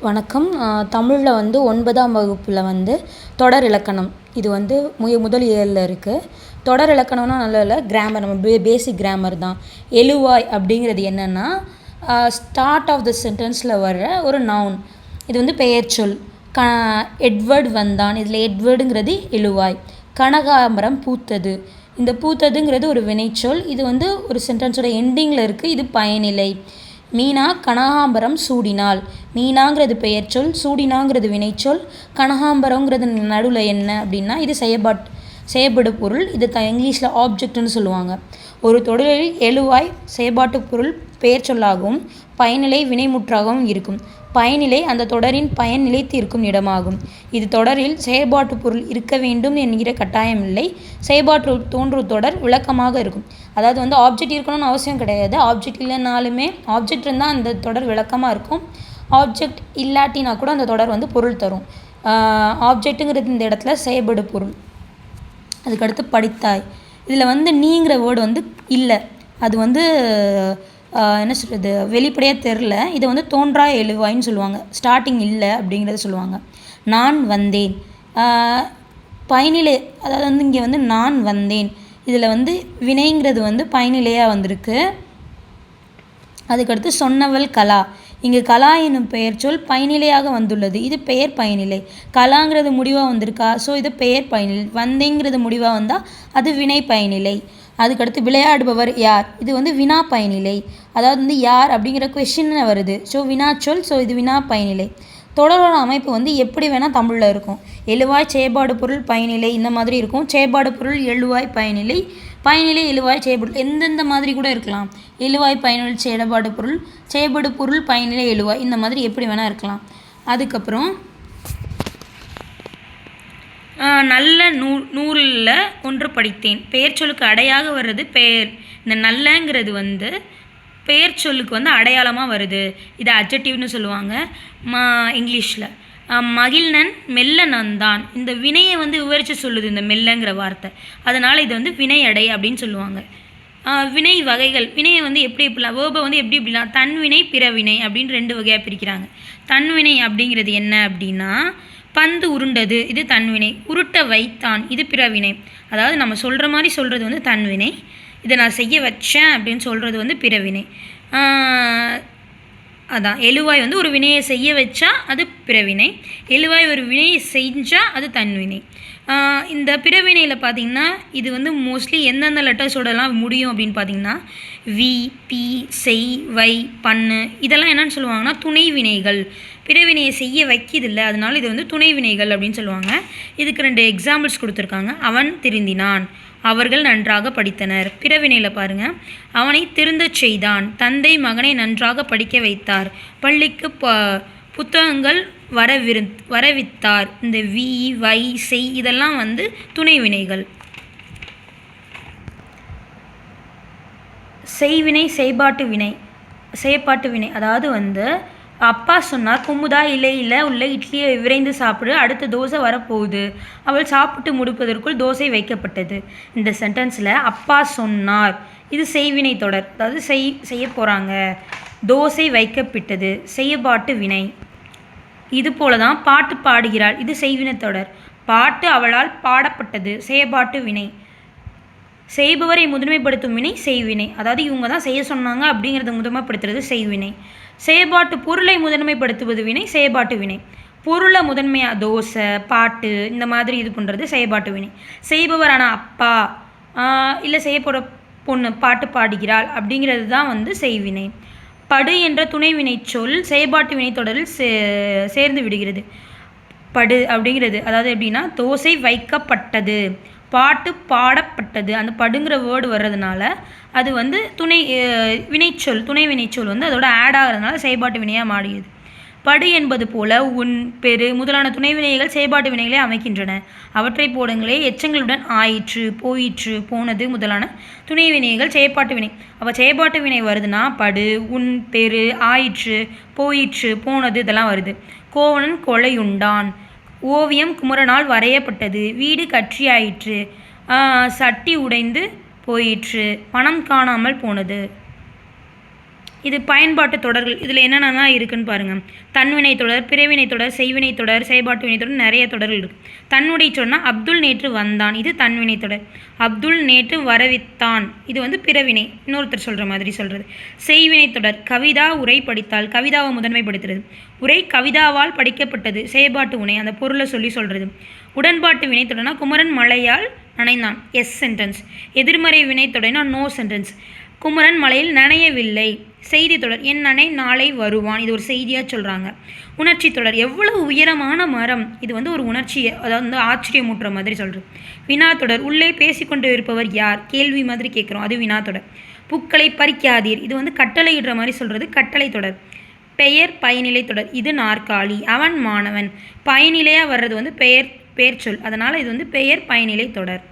வணக்கம். தமிழில் வந்து 9ஆம் வகுப்பில் வந்து தொடர் இலக்கணம் இது வந்து முதல் இயலில் இருக்குது. தொடர் இலக்கணம்னா நல்ல இல்லை, கிராமர், நம்ம பேசிக் கிராமர் தான். எழுவாய் அப்படிங்கிறது என்னென்னா ஸ்டார்ட் ஆஃப் த சென்டென்ஸில் வர்ற ஒரு நவுன். இது வந்து பெயர்ச்சொல். எட்வர்ட் வந்தான், இதில் எட்வர்டுங்கிறது எழுவாய். கனகாம்பரம் பூத்தது, இந்த பூத்ததுங்கிறது ஒரு வினைச்சொல். இது வந்து ஒரு சென்டென்ஸோட எண்டிங்கில் இருக்குது, இது பயனிலை. மீனா கனகாம்பரம் சூடினாள், மீனாங்கிறது பெயர்ச்சொல், சூடினாங்கிறது வினைச்சொல், கனகாம்பரங்கிறது நடுவில் என்ன அப்படின்னா இது செயல்பாடு பொருள். இது இங்கிலீஷில் ஆப்ஜெக்ட்னு சொல்லுவாங்க. ஒரு தொடரில் எழுவாய் செயல்பாட்டு பொருள் பெயர் சொல்லாகவும் பயனிலை வினைமுற்றாகவும் இருக்கும். பயனிலை அந்த தொடரின் பயன் நிலைத்து இருக்கும் இடமாகும். இது தொடரில் செயல்பாட்டு பொருள் இருக்க வேண்டும் என்கிற கட்டாயம் இல்லை. செயல்பாட்டு தோன்றும் தொடர் விளக்கமாக இருக்கும். அதாவது வந்து ஆப்ஜெக்ட் இருக்கணும்னு அவசியம் கிடையாது. ஆப்ஜெக்ட் இல்லைனாலுமே ஆப்ஜெக்ட் இருந்தால் அந்த தொடர் விளக்கமாக இருக்கும். ஆப்ஜெக்ட் இல்லாட்டினா கூட அந்த தொடர் வந்து பொருள் தரும். ஆப்ஜெக்ட்டுங்கிறது இந்த இடத்துல செயல்படு பொருள். அதுக்கடுத்து படித்தாய். இதில் வந்து நீங்கிற வேர்டு வந்து இல்லை, அது வந்து என்ன சொல்கிறது, வெளிப்படையாக தெரில. இதை வந்து தோன்றா எழுவாயின்னு சொல்லுவாங்க. ஸ்டார்டிங் இல்லை அப்படிங்கிறத சொல்லுவாங்க. நான் வந்தேன், பயனிலை, அதாவது வந்து இங்கே வந்து நான் வந்தேன், இதில் வந்து வினைங்கிறது வந்து பயனிலையாக வந்திருக்கு. அதுக்கடுத்து சொன்னவள் கலா. இங்கே கலா என்னும் பெயர் சொல் பயனிலையாக வந்துள்ளது, இது பெயர் பயனிலை. கலாங்கிறது முடிவாக வந்திருக்கா, ஸோ இது பெயர் பயனிலை. வந்தேங்கிறது முடிவாக வந்தால் அது வினை பயனிலை. அதுக்கடுத்து விளையாடுபவர் யார், இது வந்து வினா பயனிலை. அதாவது வந்து யார் அப்படிங்கிற கொஷின் வருது, ஸோ வினாச்சொல், ஸோ இது வினா பயனிலை. தொடரோட அமைப்பு வந்து எப்படி வேணால் தமிழில் இருக்கும். எழுவாய் செயற்பாடு பொருள் பயனிலை இந்த மாதிரி இருக்கும். செயற்பாடு பொருள் எழுவாய் பயனிலை, பயனிலை எழுவாய் செயல்படு எந்தெந்த மாதிரி கூட இருக்கலாம். எழுவாய் பயனிலை செயல்பாடு பொருள், செயல்பாடு பொருள் பயனிலை எழுவாய், இந்த மாதிரி எப்படி வேணால் இருக்கலாம். அதுக்கப்புறம் நல்ல நூலில் ஒன்று படித்தேன். பெயர் சொல்லுக்கு அடையாக வர்றது பெயர். இந்த நல்லங்கிறது வந்து பெயர் சொல்லுக்கு வந்து அடையாளமாக வருது, இது அட்ஜெக்டிவ்னு சொல்லுவாங்க இங்கிலீஷில். மகிழ்நன் மெல்ல நந்தான், இந்த வினையை வந்து விவரித்து சொல்லுது இந்த மெல்லங்கிற வார்த்தை, அதனால் இது வந்து வினை அடை அப்படின்னு சொல்லுவாங்க. வினை வகைகள், வினையை வந்து எப்படிலாம் வேர்பை வந்து எப்படிலாம் தன்வினை பிறவினை அப்படின்னு 2 வகையாக பிரிக்கிறாங்க. தன்வினை அப்படிங்கிறது என்ன அப்படின்னா பந்து உருண்டது, இது தன்வினை. உருட்ட வைத்தான், இது பிறவினை. அதாவது நம்ம சொல்கிற மாதிரி சொல்கிறது வந்து தன்வினை, இதை நான் செய்ய வச்சேன் அப்படின்னு சொல்கிறது வந்து பிறவினை. அதான் எழுவாய் வந்து ஒரு வினையை செய்ய வச்சா அது பிறவினை, எழுவாய் ஒரு வினையை செஞ்சால் அது தன்வினை. இந்த பிறவினையில் பார்த்திங்கன்னா இது வந்து மோஸ்ட்லி எந்தெந்த லெட்டர்ஸோடலாம் முடியும் அப்படின்னு பார்த்திங்கன்னா வி, பி, செய், வை, பண்ணு, இதெல்லாம் என்னென்னு சொல்லுவாங்கன்னா துணை வினைகள். பிறவினையை செய்ய வைக்கிதில்ல, அதனால இது வந்து துணை வினைகள் அப்படின்னு சொல்லுவாங்க. இதுக்கு 2 எக்ஸாம்பிள்ஸ் கொடுத்துருக்காங்க. அவன் திருந்தினான், அவர்கள் நன்றாக படித்தனர். பிறவினையில் பாருங்கள், அவனை திருந்தச் செய்தான், தந்தை மகனை நன்றாக படிக்க வைத்தார், பள்ளிக்கு புத்தகங்கள் வரவித்தார். இந்த வி, வை, செய் இதெல்லாம் வந்து துணை வினைகள். செய்வினை செயற்பாட்டு வினை, அதாவது வந்து அப்பா சொன்னார் குமுதா இலையில் உள்ள இட்லியை விரைந்து சாப்பிடு, அடுத்த தோசை வரப்போகுது, அவள் சாப்பிட்டு முடிப்பதற்குள் தோசை வைக்கப்பட்டது. இந்த சென்டென்ஸில் அப்பா சொன்னார், இது செய்வினை தொடர், அதாவது செய்ய போகிறாங்க. தோசை வைக்கப்பட்டது செயற்பாட்டு வினை. இது போல தான் பாட்டு பாடுகிறாள், இது செய்வினை தொடர். பாட்டு அவளால் பாடப்பட்டது செயற்பாட்டு வினை. செய்பவரை முதன்மைப்படுத்தும் வினை செய்வினை, அதாவது இவங்க தான் செய்ய சொன்னாங்க அப்படிங்கிறத முதன்மைப்படுத்துறது செய்வினை. செயற்பாட்டு பொருளை முதன்மைப்படுத்துவது வினை செயற்பாட்டு வினை. பொருளை முதன்மையாக தோசை, பாட்டு இந்த மாதிரி இது பண்ணுறது செயற்பாட்டு வினை. செய்பவரான அப்பா இல்லை செய்யப்போகிற பொண்ணு பாட்டு பாடுகிறாள் அப்படிங்கிறது தான் வந்து செய்வினை. படு என்ற துணை வினை சொல் செயற்பாட்டு வினை தொடரில் சேர்ந்து விடுகிறது. படு அப்படிங்கிறது அதாவது எப்படின்னா தோசை வைக்கப்பட்டது, பாட்டு பாடப்பட்டது, அந்த படுங்கிற வேர்டு வர்றதுனால அது வந்து துணை வினைச்சொல் வந்து அதோட ஆட் ஆகிறதுனால செயற்பாட்டு வினையாக மாறியது. படு என்பது போல உன், பெரு முதலான துணை வினைகள் செயற்பாட்டு வினைகளை அமைக்கின்றன. அவற்றை போடுங்களே எச்சங்களுடன் ஆயிற்று, போயிற்று, போனது முதலான துணை வினைகள் செயற்பாட்டு வினை. அப்போ செயற்பாட்டு வினை வருதுன்னா படு, உன், பெரு, ஆயிற்று, போயிற்று, போனது இதெல்லாம் வருது. கோவணன் கொலையுண்டான், ஓவியம் குமரனால் வரையப்பட்டது, வீடு கற்றியாயிற்று, சட்டி உடைந்து போயிற்று, பணம் காணாமல் போனது. இது பயன்பாட்டு தொடர்கள். இதில் என்னென்னலாம் இருக்குன்னு பாருங்கள். தன்வினை தொடர், பிறவினை தொடர், செய்வினை தொடர், செயல்பாட்டு வினை தொடர், நிறைய தொடர்கள் இருக்குது. தன்னுடை சொன்னால் அப்துல் நேற்று வந்தான், இது தன்வினை தொடர். அப்துல் நேற்று வரவித்தான், இது வந்து பிறவினை, இன்னொருத்தர் சொல்கிற மாதிரி சொல்கிறது. செய்வினை தொடர், கவிதா உரை படித்தாள், கவிதாவை முதன்மைப்படுத்துறது. உரை கவிதாவால் படிக்கப்பட்டது, செயல்பாட்டு வினை, அந்த பொருளை சொல்லி சொல்கிறது. உடன்பாட்டு வினை தொடர்னா குமரன் மழையால் நனைந்தான், எஸ் சென்டென்ஸ். எதிர்மறை வினை தொடர்னா நோ சென்டென்ஸ். குமரன் மலையில் நனையவில்லை. செய்தி தொடர், என் அணை நாளை வருவான், இது ஒரு செய்தியாக சொல்கிறாங்க. உணர்ச்சி தொடர், எவ்வளவு உயரமான மரம், இது வந்து ஒரு உணர்ச்சியை, அதாவது வந்து ஆச்சரியமூட்டுற மாதிரி சொல்கிறது. வினா தொடர், உள்ளே பேசிக்கொண்டு இருப்பவர் யார், கேள்வி மாதிரி கேட்குறோம், அது வினா தொடர். பூக்களை பறிக்காதீர், இது வந்து கட்டளையிடுற மாதிரி சொல்கிறது, கட்டளை தொடர். பெயர் பயனிலை தொடர், இது நாற்காலி, அவன் மாணவன். பயனிலையாக வர்றது வந்து பெயர் சொல், அதனால் இது வந்து பெயர் பயனிலை தொடர்.